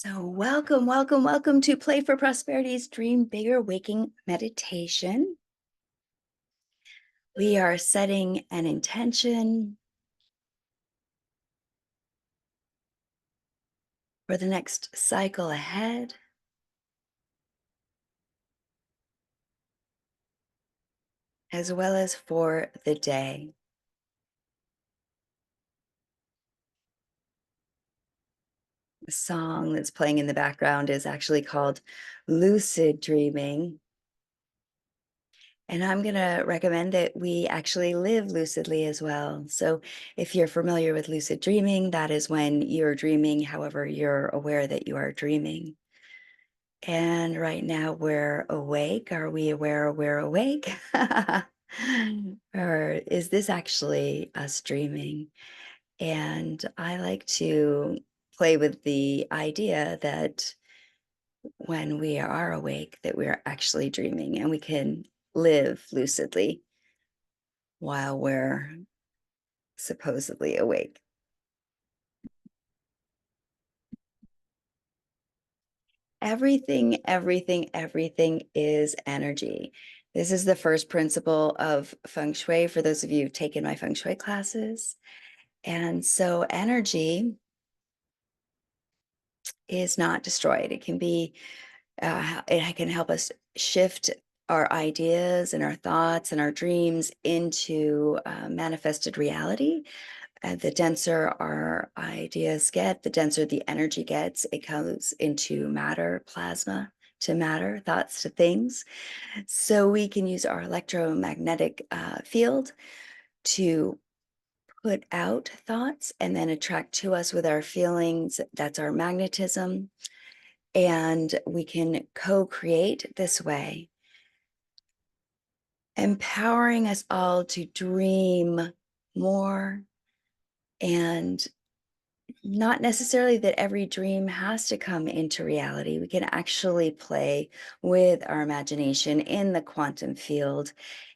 So, welcome, welcome, welcome to Play for Prosperity's Dream Bigger Waking Meditation. We are setting an intention for the next cycle ahead, as well as for the day. The song that's playing in the background is actually called Lucid Dreaming. And I'm going to recommend that we actually live lucidly as well. So, if you're familiar with lucid dreaming, that is when you're dreaming, however, you're aware that you are dreaming. And right now we're awake. Are we aware we're awake? Or is this actually us dreaming? And I like to play with the idea that when we are awake, that we're actually dreaming and we can live lucidly while we're supposedly awake. Everything is energy. This is the first principle of feng shui for those of you who've taken my feng shui classes. And so energy is not destroyed. It can be, it can help us shift our ideas and our thoughts and our dreams into manifested reality. The denser our ideas get, the denser the energy gets. It goes into matter, plasma to matter, thoughts to things. So we can use our electromagnetic field to put out thoughts and then attract to us with our feelings. That's our magnetism. And we can co create this way, empowering us all to dream more, and not necessarily that every dream has to come into reality. We can actually play with our imagination in the quantum field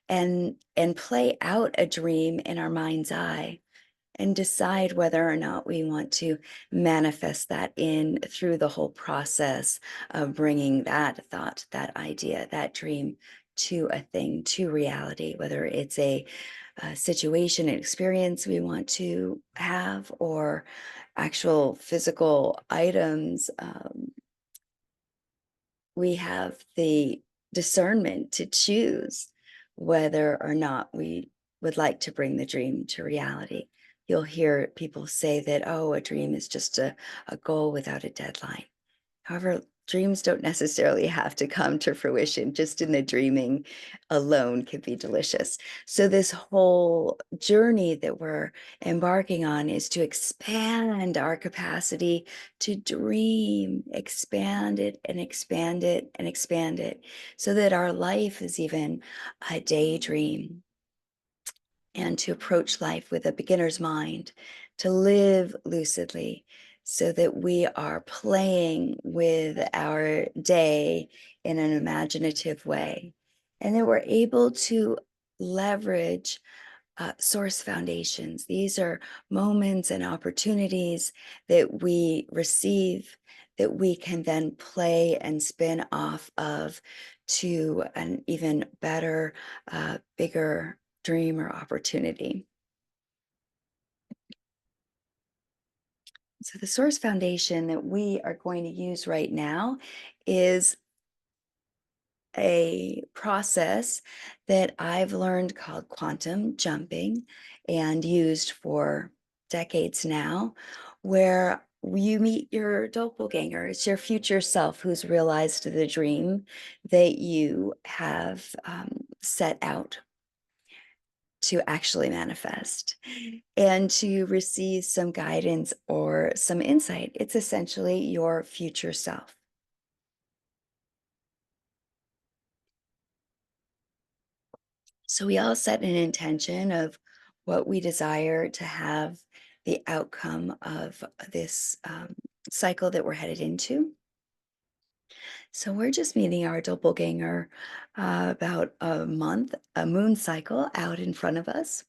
and play out a dream in our mind's eye and decide whether or not we want to manifest that in through the whole process of bringing that thought, that idea, that dream to a thing, to reality, whether it's a situation, an experience we want to have, or actual physical items. We have the discernment to choose whether or not we would like to bring the dream to reality. You'll hear people say that, oh, a dream is just a goal without a deadline. However, dreams don't necessarily have to come to fruition. Just in the dreaming alone can be delicious. So, this whole journey that we're embarking on is to expand our capacity to dream, expand it and expand it and expand it, so that our life is even a daydream, and to approach life with a beginner's mind, to live lucidly so that we are playing with our day in an imaginative way, and that we're able to leverage source foundations. These are moments and opportunities that we receive that we can then play and spin off of to an even better, bigger dream or opportunity. So, the source foundation that we are going to use right now is a process that I've learned called quantum jumping and used for decades now, where you meet your doppelganger. It's your future self who's realized the dream that you have set out to actually manifest and to receive some guidance or some insight. It's essentially your future self. So we all set an intention of what we desire to have the outcome of this cycle that we're headed into. So we're just meeting our doppelganger about a month, a moon cycle out in front of us.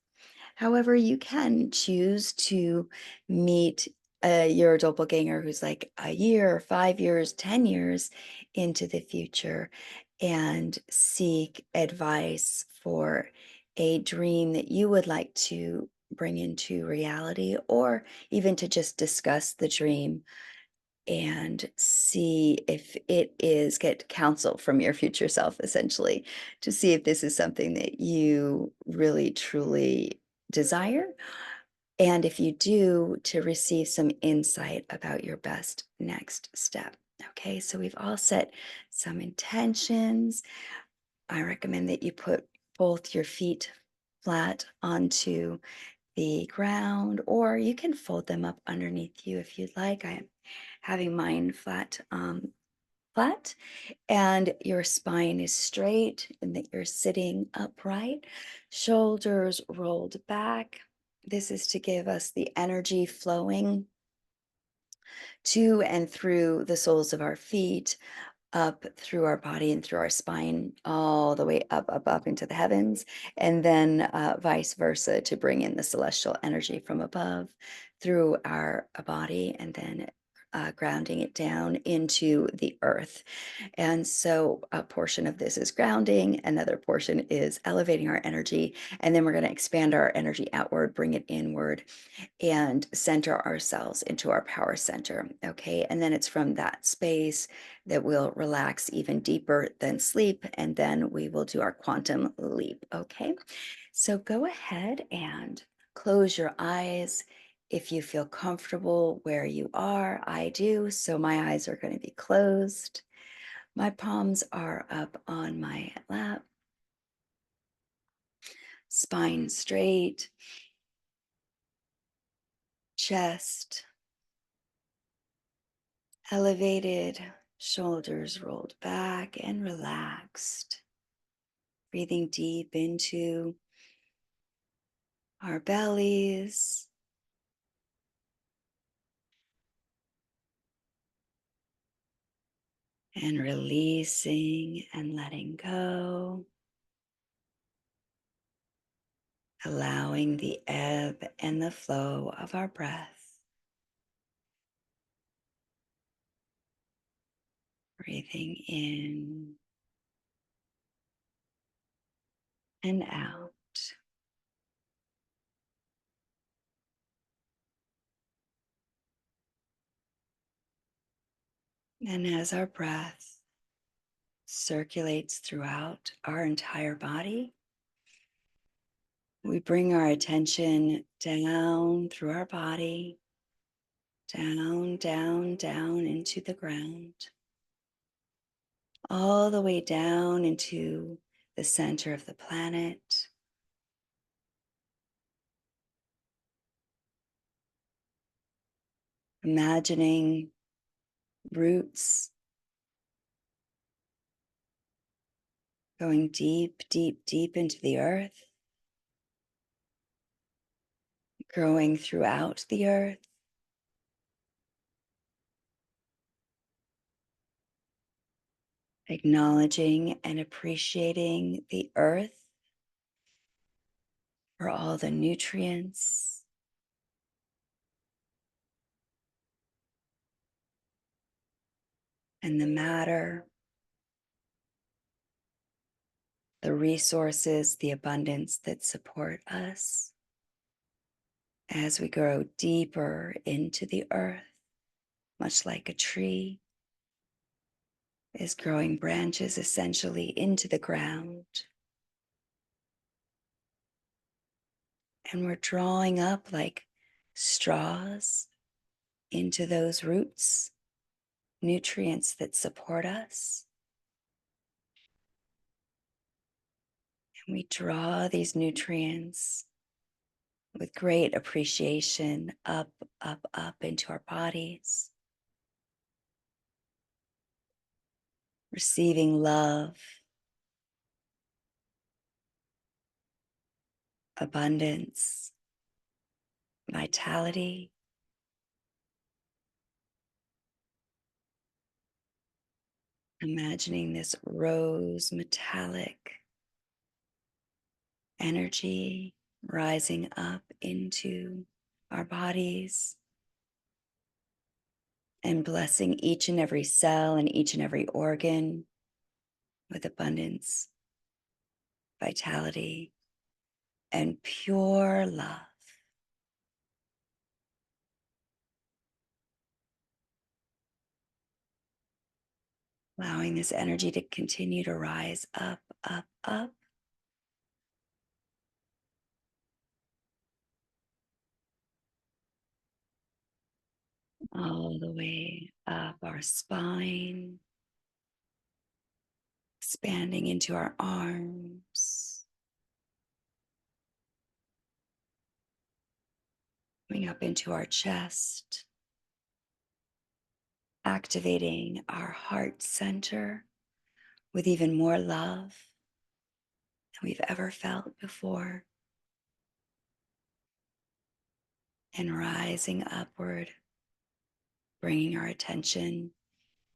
However, you can choose to meet your doppelganger who's like a year, 5 years, 10 years into the future and seek advice for a dream that you would like to bring into reality, or even to just discuss the dream and see if it is, get counsel from your future self, essentially, to see if this is something that you really truly desire, and if you do, to receive some insight about your best next step. Okay, so we've all set some intentions. I recommend that you put both your feet flat onto the ground, or you can fold them up underneath you if you'd like. I am having mine flat, and your spine is straight and that you're sitting upright, shoulders rolled back. This is to give us the energy flowing to and through the soles of our feet, up through our body and through our spine, all the way up, up, up into the heavens, and then vice versa, to bring in the celestial energy from above through our body, and then grounding it down into the earth. And so a portion of this is grounding, another portion is elevating our energy, and then we're going to expand our energy outward, bring it inward, and center ourselves into our power center. Okay. And then it's from that space that we'll relax even deeper than sleep. And then we will do our quantum leap. Okay. So go ahead and close your eyes if you feel comfortable where you are. I do. So my eyes are going to be closed. My palms are up on my lap, spine straight, chest elevated, shoulders rolled back and relaxed. Breathing deep into our bellies. And releasing and letting go. Allowing the ebb and the flow of our breath. Breathing in and out. And as our breath circulates throughout our entire body, we bring our attention down through our body, down, down, down into the ground, all the way down into the center of the planet. Imagining roots going deep, deep, deep into the earth, growing throughout the earth, acknowledging and appreciating the earth for all the nutrients and the matter, the resources, the abundance that support us as we grow deeper into the earth, much like a tree is growing branches essentially into the ground. And we're drawing up like straws into those roots, nutrients that support us. And we draw these nutrients with great appreciation up, up, up into our bodies, receiving love, abundance, vitality. Imagining this rose metallic energy rising up into our bodies, and blessing each and every cell and each and every organ with abundance, vitality, and pure love. Allowing this energy to continue to rise up, up, up. All the way up our spine, expanding into our arms, coming up into our chest, activating our heart center with even more love than we've ever felt before, and rising upward, bringing our attention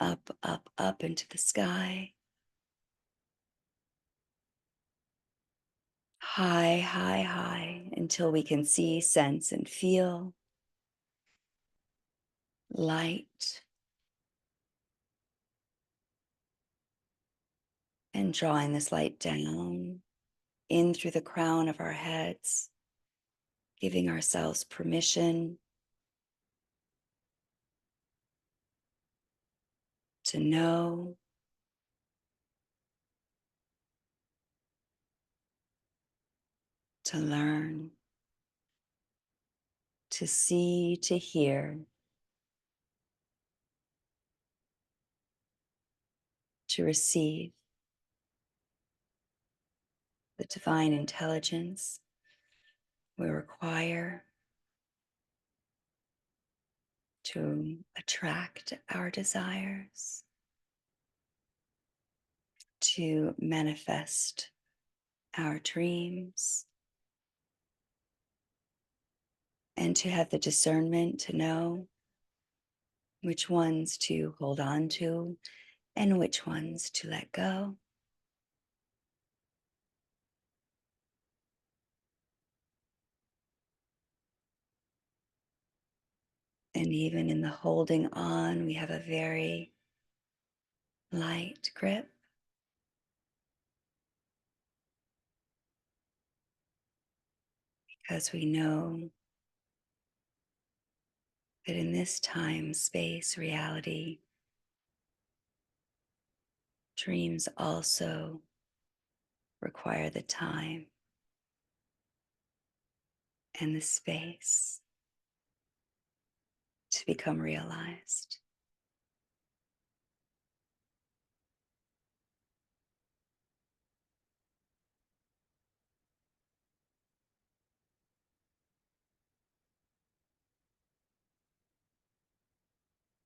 up, up, up into the sky, high, high, high, until we can see, sense, and feel light, and drawing this light down in through the crown of our heads, giving ourselves permission to know, to learn, to see, to hear, to receive the divine intelligence we require to attract our desires, to manifest our dreams, and to have the discernment to know which ones to hold on to and which ones to let go. And even in the holding on, we have a very light grip, because we know that in this time, space, reality, dreams also require the time and the space to become realized.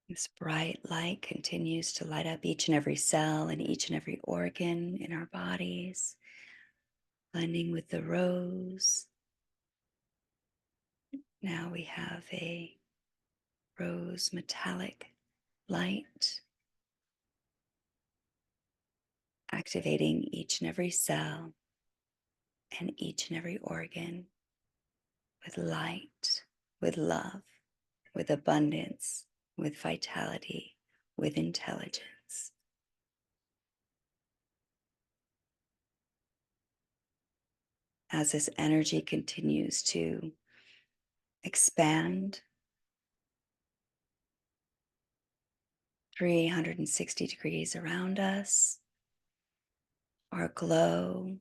This bright light continues to light up each and every cell and each and every organ in our bodies, blending with the rose. Now we have a rose metallic light, activating each and every cell and each and every organ with light, with love, with abundance, with vitality, with intelligence. As this energy continues to expand 360 degrees around us, our glow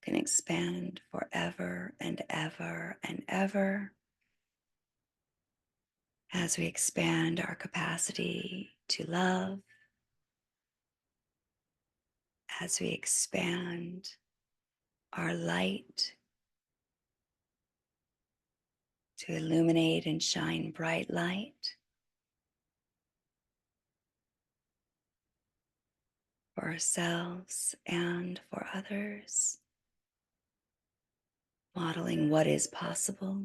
can expand forever and ever and ever as we expand our capacity to love, as we expand our light to illuminate and shine bright light for ourselves and for others, modeling what is possible.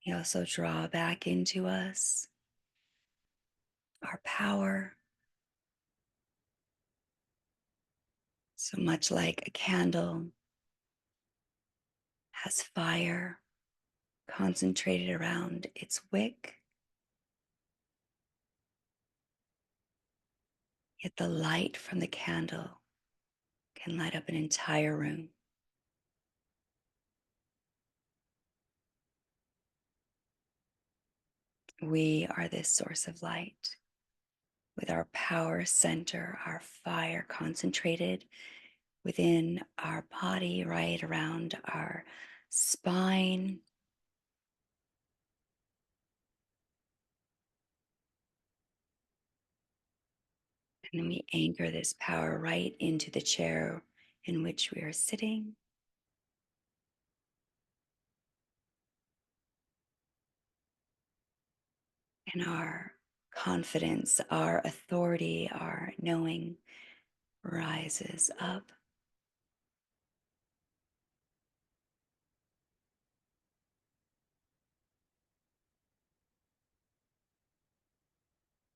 We also draw back into us our power. So much like a candle has fire concentrated around its wick, yet the light from the candle can light up an entire room. We are this source of light with our power center, our fire concentrated within our body, right around our spine. And then we anchor this power right into the chair in which we are sitting. And our confidence, our authority, our knowing rises up.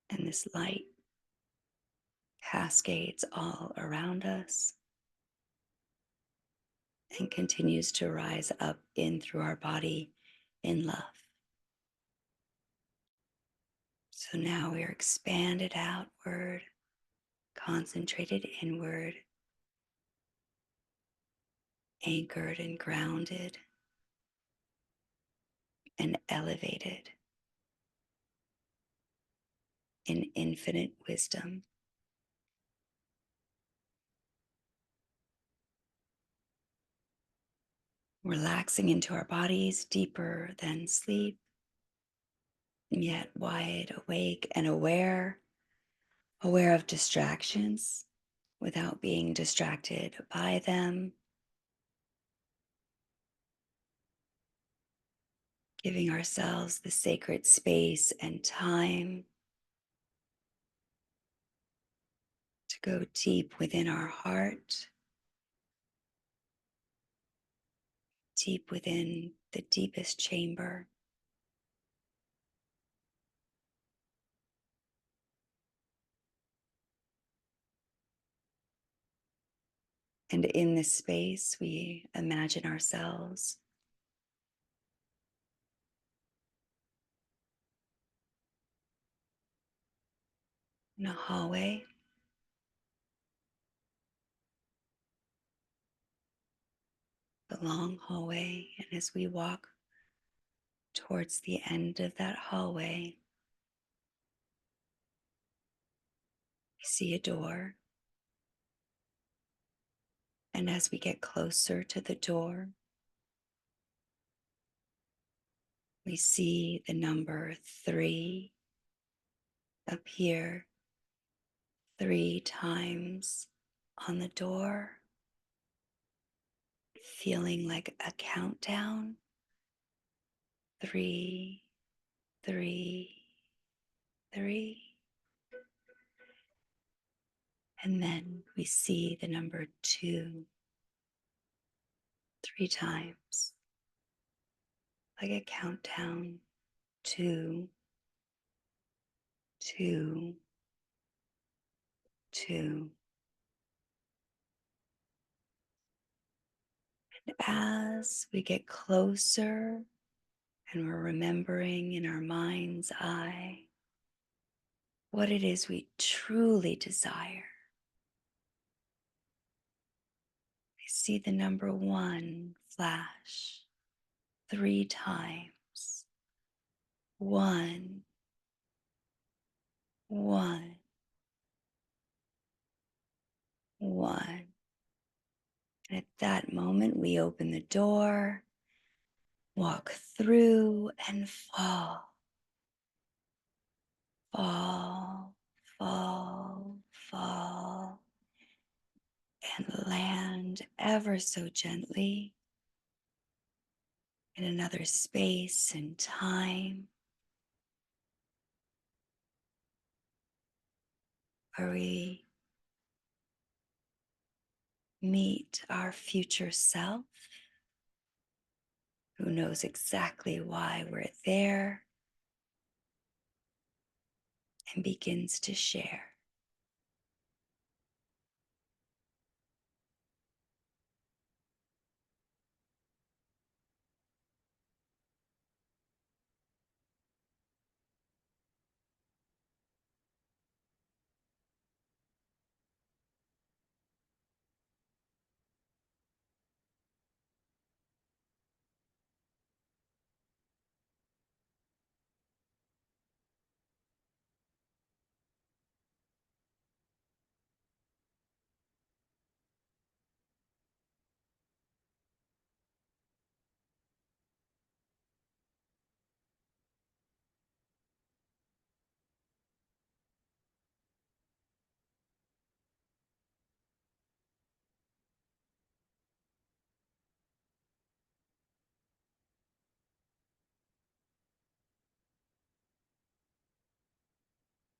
And this light cascades all around us and continues to rise up in through our body in love. So now we are expanded outward, concentrated inward, anchored and grounded, and elevated in infinite wisdom. Relaxing into our bodies deeper than sleep, yet wide awake and aware of distractions without being distracted by them, giving ourselves the sacred space and time to go deep within our heart, deep within the deepest chamber. And in this space, we imagine ourselves in a hallway, the long hallway. And as we walk towards the end of that hallway, we see a door. And as we get closer to the door, we see the number 3 appear 3 times on the door, feeling like a countdown. 3, 3, 3. And then we see the number 2 3 times, like a countdown. 2, 2, 2. And as we get closer and we're remembering in our mind's eye what it is we truly desire, I see the number 1 flash 3 times. 1, 1, 1. And at that moment, we open the door, walk through, and fall, fall, fall, fall, and land ever so gently in another space and time where we meet our future self, who knows exactly why we're there, and begins to share.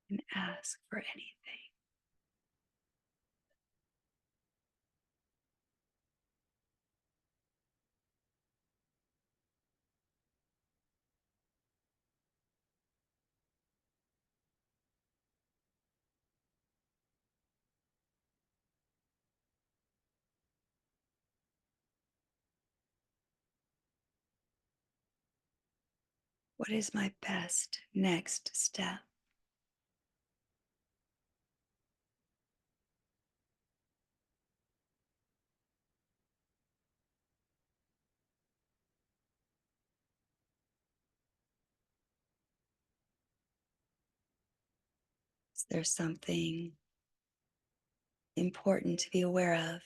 and ask for anything. What is my best next step? Is there something important to be aware of?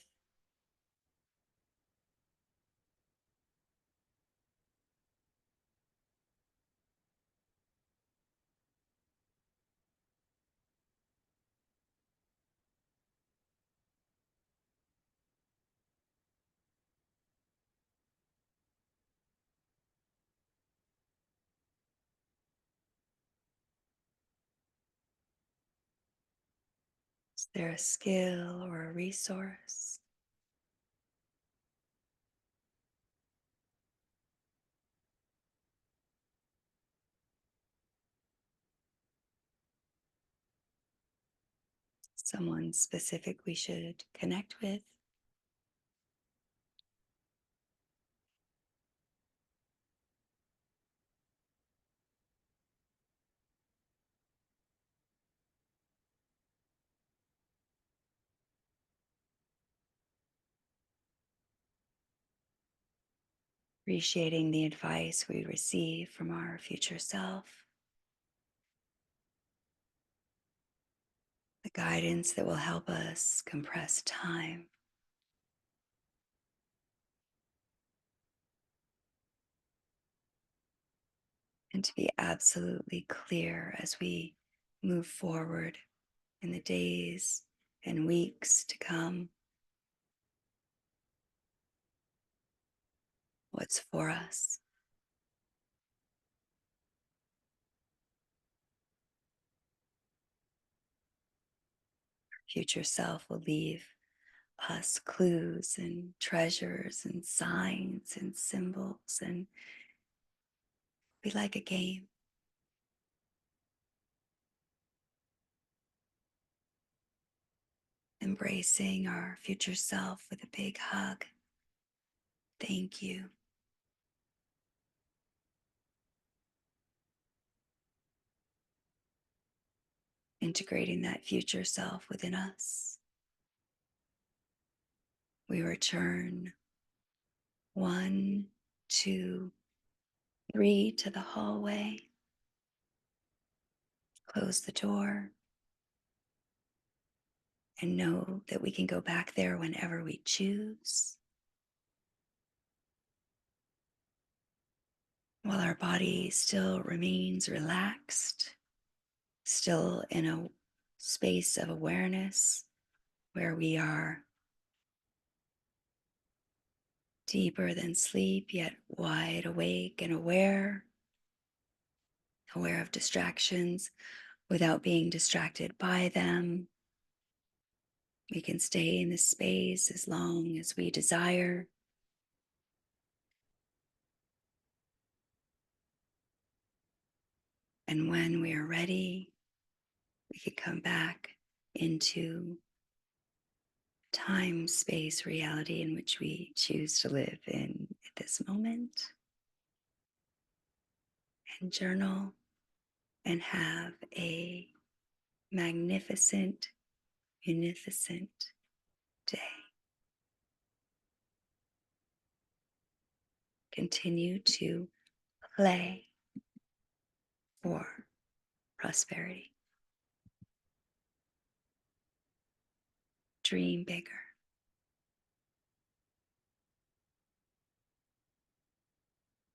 Is there a skill or a resource? Someone specific we should connect with? Appreciating the advice we receive from our future self, the guidance that will help us compress time. And to be absolutely clear as we move forward in the days and weeks to come, what's for us. Future self will leave us clues and treasures and signs and symbols, and be like a game. Embracing our future self with a big hug. Thank you. Integrating that future self within us. We return 1, 2, 3 to the hallway. Close the door. And know that we can go back there whenever we choose. While our body still remains relaxed, still in a space of awareness where we are deeper than sleep, yet wide awake and aware of distractions without being distracted by them. We can stay in this space as long as we desire. And when we are ready, we can come back into time, space, reality in which we choose to live in at this moment, and journal and have a magnificent, munificent day. Continue to play for prosperity. Dream bigger.